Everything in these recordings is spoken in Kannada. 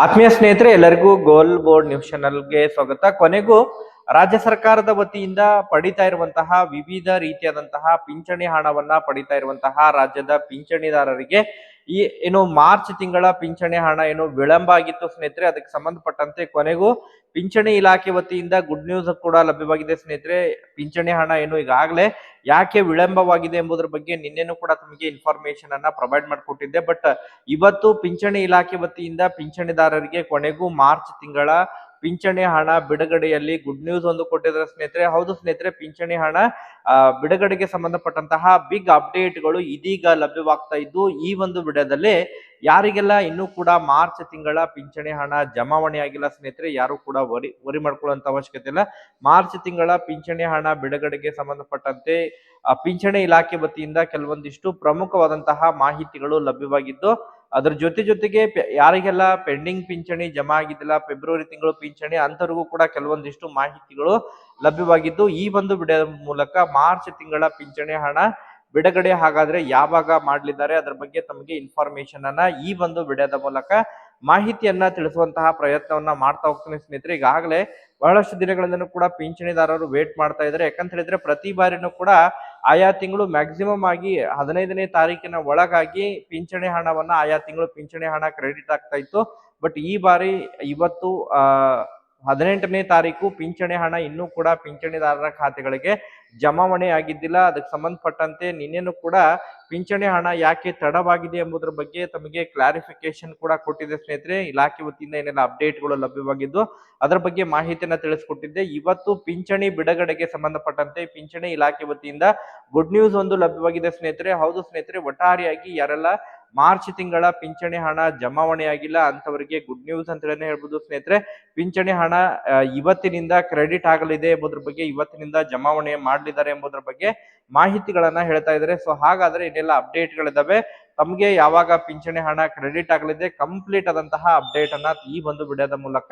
ಆತ್ಮೀಯ ಸ್ನೇಹಿತರೆ, ಎಲ್ಲರಿಗೂ ಗೋಲ್ ಬೋರ್ಡ್ ನ್ಯೂಸ್ ಚಾನಲ್ಗೆ ಸ್ವಾಗತ. ಕೊನೆಗೂ ರಾಜ್ಯ ಸರ್ಕಾರದ ವತಿಯಿಂದ ಪಡಿತಾ ಇರುವಂತಹ ವಿವಿಧ ರೀತಿಯಾದಂತಹ ಪಿಂಚಣಿ ಹಣವನ್ನ ಪಡಿತಾ ಇರುವಂತಹ ರಾಜ್ಯದ ಪಿಂಚಣಿದಾರರಿಗೆ ಈ ಏನು ಮಾರ್ಚ್ ತಿಂಗಳ ಪಿಂಚಣಿ ಹಣ ಏನು ವಿಳಂಬ ಆಗಿತ್ತು ಸ್ನೇಹಿತರೆ, ಅದಕ್ಕೆ ಸಂಬಂಧಪಟ್ಟಂತೆ ಕೊನೆಗೂ ಪಿಂಚಣಿ ಇಲಾಖೆ ವತಿಯಿಂದ ಗುಡ್ ನ್ಯೂಸ್ ಕೂಡ ಲಭ್ಯವಾಗಿದೆ ಸ್ನೇಹಿತರೆ. ಪಿಂಚಣಿ ಹಣ ಏನು ಈಗಾಗಲೇ ಯಾಕೆ ವಿಳಂಬವಾಗಿದೆ ಎಂಬುದರ ಬಗ್ಗೆ ನಿನ್ನೆನೂ ಕೂಡ ತಮಗೆ ಇನ್ಫಾರ್ಮೇಶನ್ ಅನ್ನ ಪ್ರೊವೈಡ್ ಮಾಡಿಕೊಟ್ಟಿದ್ದೆ. ಬಟ್ ಇವತ್ತು ಪಿಂಚಣಿ ಇಲಾಖೆ ವತಿಯಿಂದ ಪಿಂಚಣಿದಾರರಿಗೆ ಕೊನೆಗೂ ಮಾರ್ಚ್ ತಿಂಗಳ ಪಿಂಚಣಿ ಹಣ ಬಿಡುಗಡೆಯಲ್ಲಿ ಗುಡ್ ನ್ಯೂಸ್ ಒಂದು ಕೊಟ್ಟಿದ್ದಾರೆ ಸ್ನೇಹಿತರೆ. ಹೌದು ಸ್ನೇಹಿತರೆ, ಪಿಂಚಣಿ ಹಣ ಬಿಡುಗಡೆಗೆ ಸಂಬಂಧಪಟ್ಟಂತಹ ಬಿಗ್ ಅಪ್ಡೇಟ್ಗಳು ಇದೀಗ ಲಭ್ಯವಾಗ್ತಾ ಇದ್ದು, ಈ ಒಂದು ವಿಡಿಯೋದಲ್ಲಿ ಯಾರಿಗೆಲ್ಲ ಇನ್ನೂ ಕೂಡ ಮಾರ್ಚ್ ತಿಂಗಳ ಪಿಂಚಣಿ ಹಣ ಜಮಾವಣೆ ಆಗಿಲ್ಲ ಸ್ನೇಹಿತರೆ, ಯಾರು ಕೂಡ ವರಿ ಮಾಡ್ಕೊಳ್ಳುವಂತ ಅವಶ್ಯಕತೆ ಇಲ್ಲ. ಮಾರ್ಚ್ ತಿಂಗಳ ಪಿಂಚಣಿ ಹಣ ಬಿಡುಗಡೆಗೆ ಸಂಬಂಧಪಟ್ಟಂತೆ ಪಿಂಚಣಿ ಇಲಾಖೆ ವತಿಯಿಂದ ಕೆಲವೊಂದಿಷ್ಟು ಪ್ರಮುಖವಾದಂತಹ ಮಾಹಿತಿಗಳು ಲಭ್ಯವಾಗಿದ್ದು, ಅದ್ರ ಜೊತೆಗೆ ಯಾರಿಗೆಲ್ಲ ಪೆಂಡಿಂಗ್ ಪಿಂಚಣಿ ಜಮಾ ಆಗಿದ್ದಿಲ್ಲ, ಫೆಬ್ರವರಿ ತಿಂಗಳು ಪಿಂಚಣಿ ಅಂತವರಿಗೂ ಕೂಡ ಕೆಲವೊಂದಿಷ್ಟು ಮಾಹಿತಿಗಳು ಲಭ್ಯವಾಗಿದ್ದು, ಈ ಒಂದು ವಿಡಿಯೋ ಮೂಲಕ ಮಾರ್ಚ್ ತಿಂಗಳ ಪಿಂಚಣಿ ಹಣ ಬಿಡುಗಡೆ ಹಾಗಾದ್ರೆ ಯಾವಾಗ ಮಾಡ್ಲಿದ್ದಾರೆ ಅದರ ಬಗ್ಗೆ ತಮಗೆ ಇನ್ಫಾರ್ಮೇಶನ್ ಅನ್ನ ಈ ಒಂದು ವಿಡಿಯೋದ ಮೂಲಕ ಮಾಹಿತಿಯನ್ನ ತಿಳಿಸುವಂತಹ ಪ್ರಯತ್ನವನ್ನ ಮಾಡ್ತಾ ಹೋಗ್ತೀನಿ ಸ್ನೇಹಿತರೆ. ಈಗಾಗಲೇ ಬಹಳಷ್ಟು ದಿನಗಳಿಂದನೂ ಕೂಡ ಪಿಂಚಣಿದಾರರು ವೇಟ್ ಮಾಡ್ತಾ ಇದ್ದಾರೆ. ಯಾಕಂತ ಹೇಳಿದ್ರೆ ಪ್ರತಿ ಬಾರಿನೂ ಕೂಡ ಆಯಾ ತಿಂಗಳು ಮ್ಯಾಕ್ಸಿಮಮ್ ಆಗಿ 15ನೇ ತಾರೀಕಿನ ಒಳಗಾಗಿ ಪಿಂಚಣಿ ಹಣವನ್ನ ಆಯಾ ತಿಂಗಳು ಪಿಂಚಣಿ ಹಣ ಕ್ರೆಡಿಟ್ ಆಗ್ತಾ ಇತ್ತು. ಬಟ್ ಈ ಬಾರಿ ಇವತ್ತು 18ನೇ ತಾರೀಕು ಪಿಂಚಣಿ ಹಣ ಇನ್ನೂ ಕೂಡ ಪಿಂಚಣಿದಾರರ ಖಾತೆಗಳಿಗೆ ಜಮಾವಣೆ ಆಗಿದ್ದಿಲ್ಲ. ಅದಕ್ಕೆ ಸಂಬಂಧಪಟ್ಟಂತೆ ನಿನ್ನೆನೂ ಕೂಡ ಪಿಂಚಣಿ ಹಣ ಯಾಕೆ ತಡವಾಗಿದೆ ಎಂಬುದರ ಬಗ್ಗೆ ತಮಗೆ ಕ್ಲಾರಿಫಿಕೇಶನ್ ಕೂಡ ಕೊಟ್ಟಿದೆ ಸ್ನೇಹಿತರೆ. ಇಲಾಖೆ ವತಿಯಿಂದ ಏನೆಲ್ಲ ಅಪ್ಡೇಟ್ಗಳು ಲಭ್ಯವಾಗಿದ್ದು ಅದರ ಬಗ್ಗೆ ಮಾಹಿತಿಯನ್ನ ತಿಳಿಸ್ಕೊಟ್ಟಿದ್ದೆ. ಇವತ್ತು ಪಿಂಚಣಿ ಬಿಡುಗಡೆಗೆ ಸಂಬಂಧಪಟ್ಟಂತೆ ಪಿಂಚಣಿ ಇಲಾಖೆ ವತಿಯಿಂದ ಗುಡ್ ನ್ಯೂಸ್ ಒಂದು ಲಭ್ಯವಾಗಿದೆ ಸ್ನೇಹಿತರೆ. ಹೌದು ಸ್ನೇಹಿತರೆ, ಒಟ್ಟಾರೆಯಾಗಿ ಯಾರೆಲ್ಲ ಮಾರ್ಚ್ ತಿಂಗಳ ಪಿಂಚಣಿ ಹಣ ಜಮಾವಣೆ ಆಗಿಲ್ಲ ಅಂತವರಿಗೆ ಗುಡ್ ನ್ಯೂಸ್ ಅಂತ ಹೇಳ್ಬೋದು ಸ್ನೇಹಿತರೆ. ಪಿಂಚಣಿ ಹಣ ಇವತ್ತಿನಿಂದ ಕ್ರೆಡಿಟ್ ಆಗಲಿದೆ ಎಂಬುದ್ರ ಬಗ್ಗೆ, ಇವತ್ತಿನಿಂದ ಜಮಾವಣೆ ಮಾಡಲಿದ್ದಾರೆ ಎಂಬುದರ ಬಗ್ಗೆ ಮಾಹಿತಿಗಳನ್ನ ಹೇಳ್ತಾ ಇದ್ದಾರೆ. ಸೊ ಹಾಗಾದ್ರೆ ಇನ್ನೆಲ್ಲ ಅಪ್ಡೇಟ್ಗಳಿದಾವೆ, ತಮಗೆ ಯಾವಾಗ ಪಿಂಚಣಿ ಹಣ ಕ್ರೆಡಿಟ್ ಆಗಲಿದೆ ಕಂಪ್ಲೀಟ್ ಆದಂತಹ ಅಪ್ಡೇಟ್ ಅನ್ನ ಈ ಒಂದು ವಿಡಿಯೋದ ಮೂಲಕ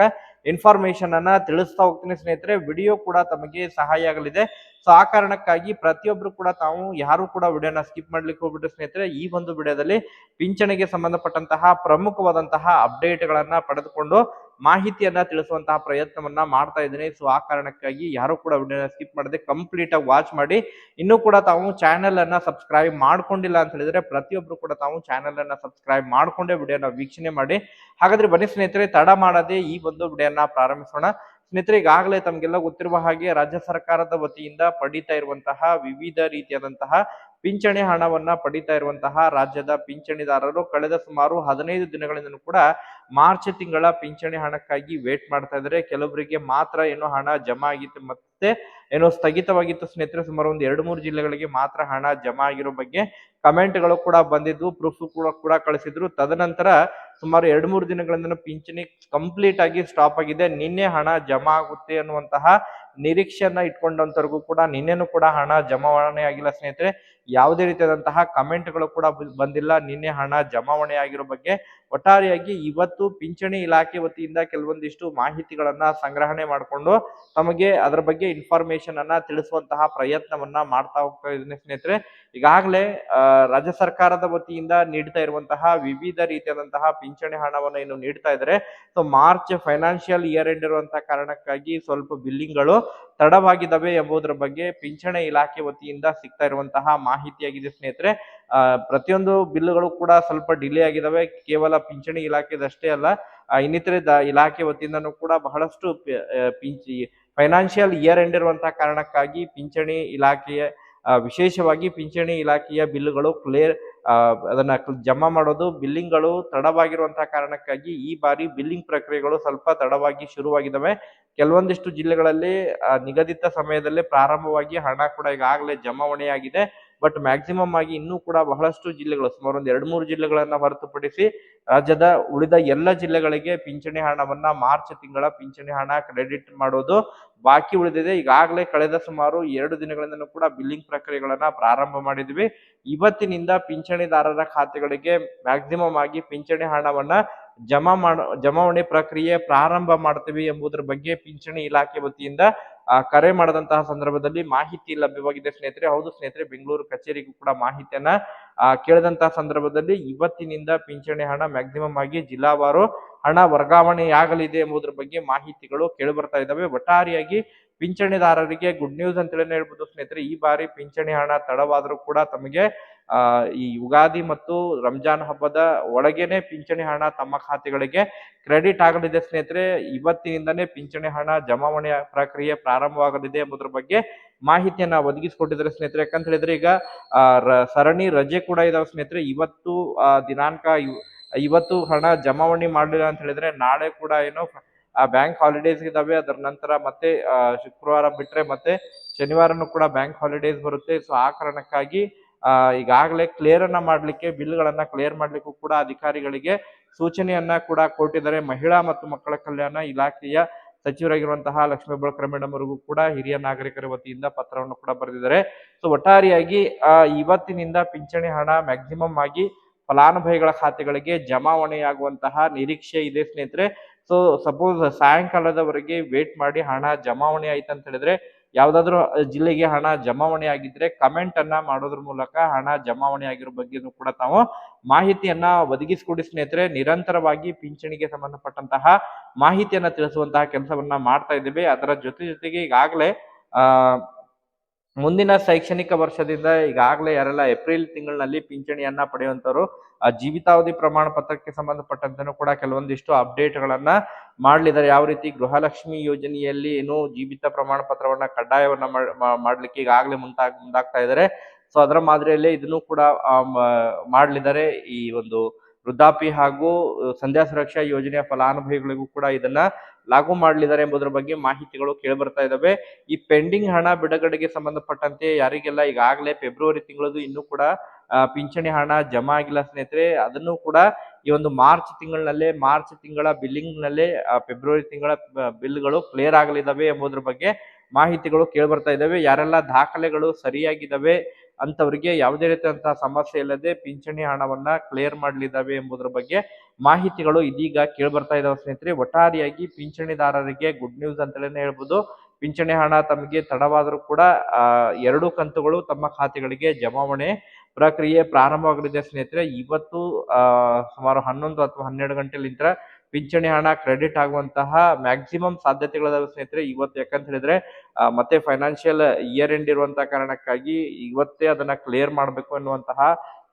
ಇನ್ಫಾರ್ಮೇಶನ್ ಅನ್ನ ತಿಳಿಸ್ತಾ ಹೋಗ್ತೀನಿ ಸ್ನೇಹಿತರೆ. ವಿಡಿಯೋ ಕೂಡ ತಮಗೆ ಸಹಾಯ ಆಗಲಿದೆ. ಸೊ ಆ ಕಾರಣಕ್ಕಾಗಿ ಪ್ರತಿಯೊಬ್ರು ಕೂಡ ತಾವು ಯಾರು ಕೂಡ ವಿಡಿಯೋನ ಸ್ಕಿಪ್ ಮಾಡ್ಲಿಕ್ಕೆ ಹೋಗ್ಬಿಟ್ಟು ಸ್ನೇಹಿತರೆ, ಈ ಒಂದು ವಿಡಿಯೋದಲ್ಲಿ ಪಿಂಚಣಿಗೆ ಸಂಬಂಧಪಟ್ಟಂತಹ ಪ್ರಮುಖವಾದಂತಹ ಅಪ್ಡೇಟ್ ಗಳನ್ನ ಪಡೆದುಕೊಂಡು ಮಾಹಿತಿಯನ್ನ ತಿಳಿಸುವಂತಹ ಪ್ರಯತ್ನವನ್ನ ಮಾಡ್ತಾ ಇದ್ದೀನಿ. ಸೊ ಆ ಕಾರಣಕ್ಕಾಗಿ ಯಾರು ಕೂಡ ವಿಡಿಯೋನ ಸ್ಕಿಪ್ ಮಾಡದೆ ಕಂಪ್ಲೀಟ್ ಆಗಿ ವಾಚ್ ಮಾಡಿ. ಇನ್ನೂ ಕೂಡ ತಾವು ಚಾನೆಲ್ ಅನ್ನ ಸಬ್ಸ್ಕ್ರೈಬ್ ಮಾಡ್ಕೊಂಡಿಲ್ಲ ಅಂತ ಹೇಳಿದ್ರೆ ಪ್ರತಿಯೊಬ್ರು ಕೂಡ ತಾವು ಚಾನೆಲ್ ಅನ್ನ ಸಬ್ಸ್ಕ್ರೈಬ್ ಮಾಡ್ಕೊಂಡೇ ವಿಡಿಯೋನ ವೀಕ್ಷಣೆ ಮಾಡಿ. ಹಾಗಾದ್ರೆ ಬನ್ನಿ ಸ್ನೇಹಿತರೆ, ತಡ ಮಾಡದೆ ಈ ಒಂದು ವಿಡಿಯೋನ ಪ್ರಾರಂಭಿಸೋಣ. ಸ್ನೇಹಿತರೆ, ಈಗಾಗಲೇ ತಮಗೆಲ್ಲ ಗೊತ್ತಿರುವ ಹಾಗೆ ರಾಜ್ಯ ಸರ್ಕಾರದ ವತಿಯಿಂದ ಪಡಿತಾ ಇರುವಂತಹ ವಿವಿಧ ರೀತಿಯಾದಂತಹ ಪಿಂಚಣಿ ಹಣವನ್ನ ಪಡಿತಾ ಇರುವಂತಹ ರಾಜ್ಯದ ಪಿಂಚಣಿದಾರರು ಕಳೆದ ಸುಮಾರು 15 ದಿನಗಳಿಂದ ಕೂಡ ಮಾರ್ಚ್ ತಿಂಗಳ ಪಿಂಚಣಿ ಹಣಕ್ಕಾಗಿ ವೇಟ್ ಮಾಡ್ತಾ ಇದ್ದಾರೆ. ಕೆಲವರಿಗೆ ಮಾತ್ರ ಏನೋ ಹಣ ಜಮಾ ಆಗಿತ್ತು, ಮತ್ತೆ ಏನೋ ಸ್ಥಗಿತವಾಗಿತ್ತು ಸ್ನೇಹಿತರೆ. ಸುಮಾರು ಒಂದು 2-3 ಜಿಲ್ಲೆಗಳಿಗೆ ಮಾತ್ರ ಹಣ ಜಮಾ ಆಗಿರೋ ಬಗ್ಗೆ ಕಮೆಂಟ್ಗಳು ಕೂಡ ಬಂದಿದ್ವು, ಪ್ರೂಫ್ ಕೂಡ ಕಳಿಸಿದ್ರು. ತದನಂತರ ಸುಮಾರು 2-3 ದಿನಗಳಿಂದ ಪಿಂಚಣಿ ಕಂಪ್ಲೀಟ್ ಆಗಿ ಸ್ಟಾಪ್ ಆಗಿದೆ. ನಿನ್ನೆ ಹಣ ಜಮಾ ಆಗುತ್ತೆ ಅನ್ನುವಂತಹ ನಿರೀಕ್ಷೆಯನ್ನ ಇಟ್ಕೊಂಡಂತವರೆಗೂ ಕೂಡ ನಿನ್ನೆನೂ ಕೂಡ ಹಣ ಜಮಾವಣೆ ಆಗಿಲ್ಲ ಸ್ನೇಹಿತರೆ. ಯಾವುದೇ ರೀತಿಯಾದಂತಹ ಕಮೆಂಟ್ಗಳು ಕೂಡ ಬಂದಿಲ್ಲ ನಿನ್ನೆ ಹಣ ಜಮಾವಣೆ ಆಗಿರೋ ಬಗ್ಗೆ. ಒಟ್ಟಾರೆಯಾಗಿ ಇವತ್ತು ಪಿಂಚಣಿ ಇಲಾಖೆ ವತಿಯಿಂದ ಕೆಲವೊಂದಿಷ್ಟು ಮಾಹಿತಿಗಳನ್ನ ಸಂಗ್ರಹಣೆ ಮಾಡಿಕೊಂಡು ತಮಗೆ ಅದರ ಬಗ್ಗೆ ಇನ್ಫಾರ್ಮೇಶನ್ ಅನ್ನ ತಿಳಿಸುವಂತಹ ಪ್ರಯತ್ನವನ್ನ ಮಾಡ್ತಾ ಹೋಗ್ತಾ ಇದ್ದೀನಿ ಸ್ನೇಹಿತರೆ. ಈಗಾಗಲೇ ರಾಜ್ಯ ಸರ್ಕಾರದ ವತಿಯಿಂದ ನೀಡ್ತಾ ಇರುವಂತಹ ವಿವಿಧ ರೀತಿಯಾದಂತಹ ಪಿಂಚಣಿ ಹಣವನ್ನು ಏನು ನೀಡ್ತಾ ಇದ್ದಾರೆ. So March financial year end ಇರುವಂತಹ ಕಾರಣಕ್ಕಾಗಿ ಸ್ವಲ್ಪ ಬಿಲ್ಲಿಂಗ್ಗಳು ತಡವಾಗಿದ್ದಾವೆ ಎಂಬುದರ ಬಗ್ಗೆ ಪಿಂಚಣಿ ಇಲಾಖೆ ವತಿಯಿಂದ ಸಿಗ್ತಾ ಇರುವಂತಹ ಮಾಹಿತಿಯಾಗಿದೆ ಸ್ನೇಹಿತರೆ. ಪ್ರತಿಯೊಂದು ಬಿಲ್ಗಳು ಕೂಡ ಸ್ವಲ್ಪ ಡಿಲೇ ಆಗಿದಾವೆ. ಕೇವಲ ಪಿಂಚಣಿ ಇಲಾಖೆದಷ್ಟೇ ಅಲ್ಲ, ಇನ್ನಿತರೆ ಇಲಾಖೆ ವತಿಯಿಂದನೂ ಕೂಡ ಬಹಳಷ್ಟು ಫೈನಾನ್ಷಿಯಲ್ ಇಯರ್ ಎಂಡ್ ಇರುವಂತಹ ಕಾರಣಕ್ಕಾಗಿ ಪಿಂಚಣಿ ಇಲಾಖೆಯ ವಿಶೇಷವಾಗಿ ಪಿಂಚಣಿ ಇಲಾಖೆಯ ಬಿಲ್ಗಳು ಅದನ್ನ ಜಮಾ ಮಾಡೋದು, ಬಿಲ್ಲಿಂಗ್ಗಳು ತಡವಾಗಿರುವಂತಹ ಕಾರಣಕ್ಕಾಗಿ ಈ ಬಾರಿ ಬಿಲ್ಲಿಂಗ್ ಪ್ರಕ್ರಿಯೆಗಳು ಸ್ವಲ್ಪ ತಡವಾಗಿ ಶುರುವಾಗಿದ್ದಾವೆ. ಕೆಲವೊಂದಿಷ್ಟು ಜಿಲ್ಲೆಗಳಲ್ಲಿ ನಿಗದಿತ ಸಮಯದಲ್ಲೇ ಪ್ರಾರಂಭವಾಗಿ ಹಣ ಕೂಡ ಈಗಾಗಲೇ ಜಮಾವಣೆಯಾಗಿದೆ. ಬಟ್ ಮ್ಯಾಕ್ಸಿಮಮ್ ಆಗಿ ಇನ್ನೂ ಕೂಡ ಬಹಳಷ್ಟು ಜಿಲ್ಲೆಗಳು, ಸುಮಾರು ಒಂದು 2-3 ಜಿಲ್ಲೆಗಳನ್ನ ಹೊರತುಪಡಿಸಿ ರಾಜ್ಯದ ಉಳಿದ ಎಲ್ಲ ಜಿಲ್ಲೆಗಳಿಗೆ ಪಿಂಚಣಿ ಹಣವನ್ನ ಮಾರ್ಚ್ ತಿಂಗಳ ಪಿಂಚಣಿ ಹಣ ಕ್ರೆಡಿಟ್ ಮಾಡೋದು ಬಾಕಿ ಉಳಿದಿದೆ. ಈಗಾಗಲೇ ಕಳೆದ ಸುಮಾರು 2 ದಿನಗಳಿಂದ ಕೂಡ ಬಿಲ್ಲಿಂಗ್ ಪ್ರಕ್ರಿಯೆಗಳನ್ನ ಪ್ರಾರಂಭ ಮಾಡಿದ್ವಿ. ಇವತ್ತಿನಿಂದ ಪಿಂಚಣಿದಾರರ ಖಾತೆಗಳಿಗೆ ಮ್ಯಾಕ್ಸಿಮಮ್ ಆಗಿ ಪಿಂಚಣಿ ಹಣವನ್ನ ಜಮಾವಣೆ ಪ್ರಕ್ರಿಯೆ ಪ್ರಾರಂಭ ಮಾಡ್ತೀವಿ ಎಂಬುದರ ಬಗ್ಗೆ ಪಿಂಚಣಿ ಇಲಾಖೆ ವತಿಯಿಂದ ಕರೆ ಮಾಡದಂತಹ ಸಂದರ್ಭದಲ್ಲಿ ಮಾಹಿತಿ ಲಭ್ಯವಾಗಿದೆ ಸ್ನೇಹಿತರೆ. ಹೌದು ಸ್ನೇಹಿತರೆ, ಬೆಂಗಳೂರು ಕಚೇರಿಗೂ ಕೂಡ ಮಾಹಿತಿಯನ್ನ ಕೇಳಿದಂತಹ ಸಂದರ್ಭದಲ್ಲಿ ಇವತ್ತಿನಿಂದ ಪಿಂಚಣಿ ಹಣ ಮ್ಯಾಕ್ಸಿಮಮ್ ಆಗಿ ಜಿಲ್ಲಾವಾರು ಹಣ ವರ್ಗಾವಣೆಯಾಗಲಿದೆ ಎಂಬುದರ ಬಗ್ಗೆ ಮಾಹಿತಿಗಳು ಕೇಳಿ ಬರ್ತಾ ಇದ್ದಾವೆ. ಒಟ್ಟಾರೆಯಾಗಿ ಪಿಂಚಣಿದಾರರಿಗೆ ಗುಡ್ ನ್ಯೂಸ್ ಅಂತೇಳಿ ಹೇಳ್ಬೋದು ಸ್ನೇಹಿತರೆ. ಈ ಬಾರಿ ಪಿಂಚಣಿ ಹಣ ತಡವಾದರೂ ಕೂಡ ತಮಗೆ ಈ ಯುಗಾದಿ ಮತ್ತು ರಂಜಾನ್ ಹಬ್ಬದ ಒಳಗೇನೆ ಪಿಂಚಣಿ ಹಣ ತಮ್ಮ ಖಾತೆಗಳಿಗೆ ಕ್ರೆಡಿಟ್ ಆಗಲಿದೆ ಸ್ನೇಹಿತರೆ. ಇವತ್ತಿನಿಂದನೇ ಪಿಂಚಣಿ ಹಣ ಜಮಾವಣೆ ಪ್ರಕ್ರಿಯೆ ಪ್ರಾರಂಭವಾಗಲಿದೆ ಎಂಬುದರ ಬಗ್ಗೆ ಮಾಹಿತಿಯನ್ನ ಒದಗಿಸಿಕೊಟ್ಟಿದ್ದಾರೆ ಸ್ನೇಹಿತರೆ. ಯಾಕಂತ ಹೇಳಿದ್ರೆ ಈಗ ಸರಣಿ ರಜೆ ಕೂಡ ಇದಾವೆ ಸ್ನೇಹಿತರೆ. ಇವತ್ತು ದಿನಾಂಕ ಇವತ್ತು ಹಣ ಜಮಾವಣೆ ಮಾಡಲಿಲ್ಲ ಅಂತ ಹೇಳಿದ್ರೆ ನಾಳೆ ಕೂಡ ಏನು ಬ್ಯಾಂಕ್ ಹಾಲಿಡೇಸ್ ಇದಾವೆ. ಅದರ ನಂತರ ಮತ್ತೆ ಶುಕ್ರವಾರ ಬಿಟ್ರೆ ಮತ್ತೆ ಶನಿವಾರನು ಕೂಡ ಬ್ಯಾಂಕ್ ಹಾಲಿಡೇಸ್ ಬರುತ್ತೆ. ಸೊ ಆ ಕಾರಣಕ್ಕಾಗಿ ಈಗಾಗಲೇ ಕ್ಲಿಯರ್ ಅನ್ನ ಮಾಡ್ಲಿಕ್ಕೆ ಬಿಲ್ಗಳನ್ನ ಕ್ಲಿಯರ್ ಮಾಡ್ಲಿಕ್ಕೂ ಕೂಡ ಅಧಿಕಾರಿಗಳಿಗೆ ಸೂಚನೆಯನ್ನ ಕೂಡ ಕೊಟ್ಟಿದ್ದಾರೆ. ಮಹಿಳಾ ಮತ್ತು ಮಕ್ಕಳ ಕಲ್ಯಾಣ ಇಲಾಖೆಯ ಸಚಿವರಾಗಿರುವಂತಹ ಲಕ್ಷ್ಮೀ ಹೆಬ್ಬಾಳ್ಕರ್ ಮೇಡಮ್ ಅವರಿಗೂ ಕೂಡ ಹಿರಿಯ ನಾಗರಿಕರ ವತಿಯಿಂದ ಪತ್ರವನ್ನು ಕೂಡ ಬರೆದಿದ್ದಾರೆ. ಸೊ ಒಟ್ಟಾರೆಯಾಗಿ ಇವತ್ತಿನಿಂದ ಪಿಂಚಣಿ ಹಣ ಮ್ಯಾಕ್ಸಿಮಮ್ ಆಗಿ ಫಲಾನುಭವಿಗಳ ಖಾತೆಗಳಿಗೆ ಜಮಾವಣೆಯಾಗುವಂತಹ ನಿರೀಕ್ಷೆ ಇದೆ ಸ್ನೇಹಿತರೆ. ಸೊ ಸಪೋಸ್ ಸಾಯಂಕಾಲದವರೆಗೆ ವೇಟ್ ಮಾಡಿ ಹಣ ಜಮಾವಣೆ ಆಯ್ತು ಅಂತ ಹೇಳಿದ್ರೆ ಯಾವ್ದಾದ್ರು ಜಿಲ್ಲೆಗೆ ಹಣ ಜಮಾವಣೆ ಆಗಿದ್ರೆ ಕಮೆಂಟ್ ಅನ್ನ ಮಾಡೋದ್ರ ಮೂಲಕ ಹಣ ಜಮಾವಣೆ ಆಗಿರೋ ಬಗ್ಗೆನೂ ಕೂಡ ತಾವು ಮಾಹಿತಿಯನ್ನ ಒದಗಿಸಿಕೊಡಿ ಸ್ನೇಹಿತರೆ. ನಿರಂತರವಾಗಿ ಪಿಂಚಣಿಗೆ ಸಂಬಂಧಪಟ್ಟಂತಹ ಮಾಹಿತಿಯನ್ನ ತಿಳಿಸುವಂತಹ ಕೆಲಸವನ್ನ ಮಾಡ್ತಾ ಇದ್ದೇವೆ. ಅದರ ಜೊತೆಗೆ ಈಗಾಗಲೇ ಮುಂದಿನ ಶೈಕ್ಷಣಿಕ ವರ್ಷದಿಂದ ಈಗಾಗಲೇ ಯಾರೆಲ್ಲ ಏಪ್ರಿಲ್ ತಿಂಗಳಿನಲ್ಲಿ ಪಿಂಚಣಿಯನ್ನ ಪಡೆಯುವಂತವರು ಜೀವಿತಾವಧಿ ಪ್ರಮಾಣ ಪತ್ರಕ್ಕೆ ಸಂಬಂಧಪಟ್ಟಂತೆ ಕೂಡ ಕೆಲವೊಂದಿಷ್ಟು ಅಪ್ಡೇಟ್ ಗಳನ್ನ ಮಾಡ್ಲಿದ್ದಾರೆ. ಯಾವ ರೀತಿ ಗೃಹಲಕ್ಷ್ಮಿ ಯೋಜನೆಯಲ್ಲಿ ಏನು ಜೀವಿತ ಪ್ರಮಾಣ ಪತ್ರವನ್ನ ಕಡ್ಡಾಯವನ್ನ ಮಾಡ್ಲಿಕ್ಕೆ ಈಗಾಗಲೇ ಮುಂದಾಗ್ತಾ ಇದ್ದಾರೆ. ಸೊ ಅದರ ಮಾದರಿಯಲ್ಲೇ ಇದನ್ನು ಕೂಡ ಮಾಡ್ಲಿದ್ದಾರೆ. ಈ ಒಂದು ವೃದ್ಧಾಪ್ಯ ಹಾಗೂ ಸಂಧ್ಯಾ ಸುರಕ್ಷಾ ಯೋಜನೆಯ ಫಲಾನುಭವಿಗಳಿಗೂ ಕೂಡ ಇದನ್ನ ಲಾಗು ಮಾಡಲಿದ್ದಾರೆ ಎಂಬುದರ ಬಗ್ಗೆ ಮಾಹಿತಿಗಳು ಕೇಳಿ ಬರ್ತಾ ಇದಾವೆ. ಈ ಪೆಂಡಿಂಗ್ ಹಣ ಬಿಡುಗಡೆಗೆ ಸಂಬಂಧಪಟ್ಟಂತೆ ಯಾರಿಗೆಲ್ಲ ಈಗಾಗಲೇ ಫೆಬ್ರವರಿ ತಿಂಗಳದು ಇನ್ನೂ ಕೂಡ ಪಿಂಚಣಿ ಹಣ ಜಮಾ ಆಗಿಲ್ಲ ಸ್ನೇಹಿತರೆ, ಅದನ್ನು ಕೂಡ ಈ ಒಂದು ಮಾರ್ಚ್ ತಿಂಗಳ ಬಿಲ್ಲಿಂಗ್ ನಲ್ಲೇ ಫೆಬ್ರವರಿ ತಿಂಗಳ ಬಿಲ್ಗಳು ಕ್ಲಿಯರ್ ಆಗಲಿದ್ದಾವೆ ಎಂಬುದರ ಬಗ್ಗೆ ಮಾಹಿತಿಗಳು ಕೇಳಿ ಬರ್ತಾ ಇದಾವೆ. ಯಾರೆಲ್ಲ ದಾಖಲೆಗಳು ಸರಿಯಾಗಿದ್ದಾವೆ ಅಂತವರಿಗೆ ಯಾವುದೇ ರೀತಿಯಂತಹ ಸಮಸ್ಯೆ ಇಲ್ಲದೆ ಪಿಂಚಣಿ ಹಣವನ್ನ ಕ್ಲಿಯರ್ ಮಾಡಲಿದ್ದಾವೆ ಎಂಬುದರ ಬಗ್ಗೆ ಮಾಹಿತಿಗಳು ಇದೀಗ ಕೇಳಿ ಬರ್ತಾ ಇದಾವೆ ಸ್ನೇಹಿತರೆ. ಒಟ್ಟಾರೆಯಾಗಿ ಪಿಂಚಣಿದಾರರಿಗೆ ಗುಡ್ ನ್ಯೂಸ್ ಅಂತಲೇ ಹೇಳ್ಬೋದು. ಪಿಂಚಣಿ ಹಣ ತಮಗೆ ತಡವಾದರೂ ಕೂಡ 2 ಕಂತುಗಳು ತಮ್ಮ ಖಾತೆಗಳಿಗೆ ಜಮಾವಣೆ ಪ್ರಕ್ರಿಯೆ ಪ್ರಾರಂಭವಾಗಲಿದೆ ಸ್ನೇಹಿತರೆ. ಇವತ್ತು ಸುಮಾರು 11 ಅಥವಾ 12 ಗಂಟೆಲಿಂದ ಪಿಂಚಣಿ ಹಣ ಕ್ರೆಡಿಟ್ ಆಗುವಂತಹ ಮ್ಯಾಕ್ಸಿಮಮ್ ಸಾಧ್ಯತೆಗಳಿದಾವೆ ಸ್ನೇಹಿತರೆ ಇವತ್ತು. ಯಾಕಂತ ಹೇಳಿದ್ರೆ ಮತ್ತೆ ಫೈನಾನ್ಷಿಯಲ್ ಇಯರ್ ಎಂಡ್ ಇರುವಂತಹ ಕಾರಣಕ್ಕಾಗಿ ಇವತ್ತೇ ಅದನ್ನ ಕ್ಲಿಯರ್ ಮಾಡಬೇಕು ಅನ್ನುವಂತಹ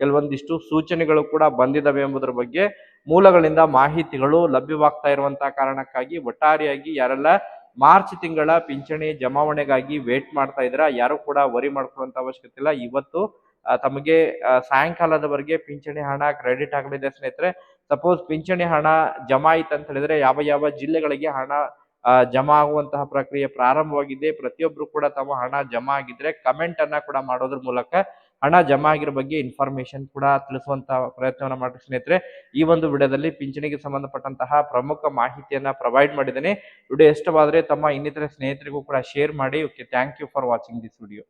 ಕೆಲವೊಂದಿಷ್ಟು ಸೂಚನೆಗಳು ಕೂಡ ಬಂದಿದ್ದಾವೆ ಎಂಬುದರ ಬಗ್ಗೆ ಮೂಲಗಳಿಂದ ಮಾಹಿತಿಗಳು ಲಭ್ಯವಾಗ್ತಾ ಇರುವಂತಹ ಕಾರಣಕ್ಕಾಗಿ ಒಟ್ಟಾರೆಯಾಗಿ ಯಾರೆಲ್ಲ ಮಾರ್ಚ್ ತಿಂಗಳ ಪಿಂಚಣಿ ಜಮಾವಣೆಗಾಗಿ ವೇಟ್ ಮಾಡ್ತಾ ಇದ್ರ ಯಾರು ಕೂಡ ವರಿ ಮಾಡ್ಕೊಳ್ಳುವಂತ ಅವಶ್ಯಕತೆ ಇಲ್ಲ. ಇವತ್ತು ತಮಗೆ ಸಾಯಂಕಾಲದವರೆಗೆ ಪಿಂಚಣಿ ಹಣ ಕ್ರೆಡಿಟ್ ಆಗಲಿದೆ ಸ್ನೇಹಿತರೆ. ಸಪೋಸ್ ಪಿಂಚಣಿ ಹಣ ಜಮಾ ಆಯ್ತು ಅಂತ ಹೇಳಿದ್ರೆ ಯಾವ ಜಿಲ್ಲೆಗಳಿಗೆ ಹಣ ಜಮಾ ಆಗುವಂತಹ ಪ್ರಕ್ರಿಯೆ ಪ್ರಾರಂಭವಾಗಿದೆ. ಪ್ರತಿಯೊಬ್ರು ಕೂಡ ತಮ್ಮ ಹಣ ಜಮಾ ಆಗಿದ್ರೆ ಕಮೆಂಟ್ ಅನ್ನ ಕೂಡ ಮಾಡೋದ್ರ ಮೂಲಕ ಹಣ ಜಮಾ ಆಗಿರೋ ಬಗ್ಗೆ ಇನ್ಫಾರ್ಮೇಶನ್ ಕೂಡ ತಿಳಿಸುವಂತಹ ಪ್ರಯತ್ನವನ್ನ ಮಾಡಿ ಸ್ನೇಹಿತರೆ. ಈ ಒಂದು ವಿಡಿಯೋದಲ್ಲಿ ಪಿಂಚಣಿಗೆ ಸಂಬಂಧಪಟ್ಟಂತಹ ಪ್ರಮುಖ ಮಾಹಿತಿಯನ್ನ ಪ್ರೊವೈಡ್ ಮಾಡಿದ್ದೇನೆ. ವಿಡಿಯೋ ಇಷ್ಟವಾದ್ರೆ ತಮ್ಮ ಇನ್ನಿತರ ಸ್ನೇಹಿತರಿಗೂ ಕೂಡ ಶೇರ್ ಮಾಡಿ. Okay, thank you for watching this video.